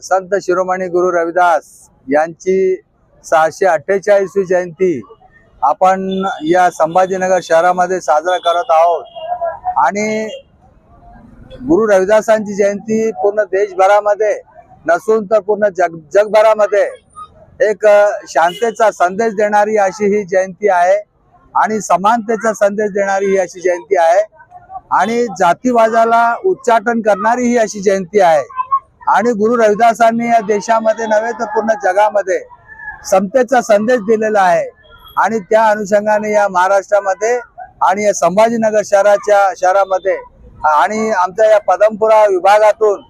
संत शिरोमणी गुरु रविदास यांची 648वी जयंती आपण या संभाजीनगर शहरामध्ये साजरा करत आहोत। आणि गुरु रविदासांची जयंती पूर्ण देशभरामध्ये नसून तर पूर्ण जगभरामध्ये एक शांततेचा संदेश देणारी अशी ही जयंती आहे आणि समानतेचा संदेश देणारी ही अशी जयंती आहे आणि जातीवादाला उच्चाटन करणारी ही अशी जयंती आहे। आणि गुरु रविदासांनी या देशामध्ये नव्हे तर पूर्ण जगामध्ये समतेचा संदेश दिलेला आहे आणि त्या अनुषंगाने या महाराष्ट्रामध्ये आणि या संभाजीनगर शहरामध्ये आणि आमच्या या पदमपुरा विभागातून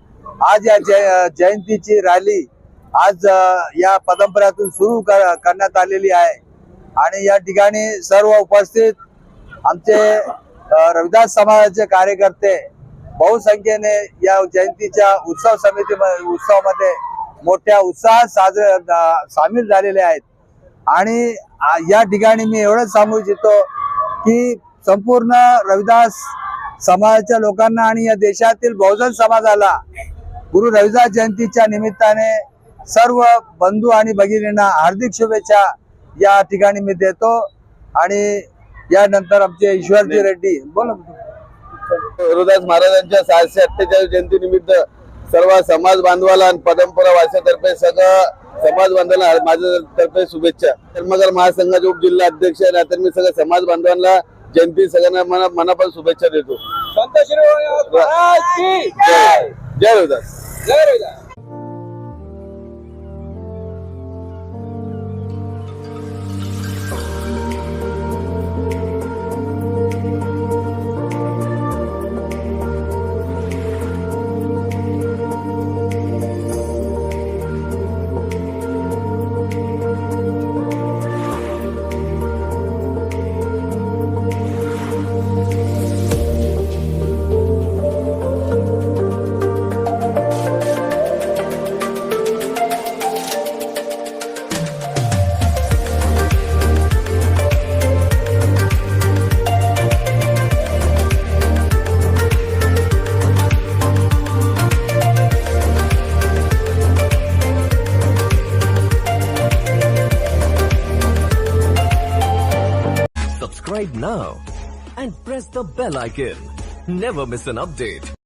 आज या जयंतीची रॅली आज या पदमपुऱ्यातून सुरू करण्यात आलेली आहे। आणि या ठिकाणी सर्व उपस्थित आमचे रविदास समाजाचे कार्यकर्ते बहुसंख्येने या जयंतीच्या उत्सवामध्ये मोठ्या उत्साहात सामील झालेले आहेत। आणि या ठिकाणी मी एवढंच सांगू इच्छितो की संपूर्ण रविदास समाजाच्या लोकांना आणि या देशातील बहुजन समाजाला गुरु रविदास जयंतीच्या निमित्ताने सर्व बंधू आणि भगिनींना हार्दिक शुभेच्छा या ठिकाणी मी देतो। आणि यानंतर आमचे ईश्वरजी रेड्डी बोला। रविदास महाराजांच्या 648 जयंती निमित्त सर्व समाज बांधवाला आणि पदमपुरा वासियातर्फे सगळं समाज बांधवांना माझ्यातर्फे शुभेच्छा। धर्मगर महासंघाचे उपजिल्हा अध्यक्ष आणि आता मी सगळ्या समाज बांधवांना जयंती सगळ्यांना मनापासून शुभेच्छा देतो। संत शिरोमणी महाराज की जय। जय रविदास। जय Ravidas. Subscribe now and press the bell icon. Never miss an update.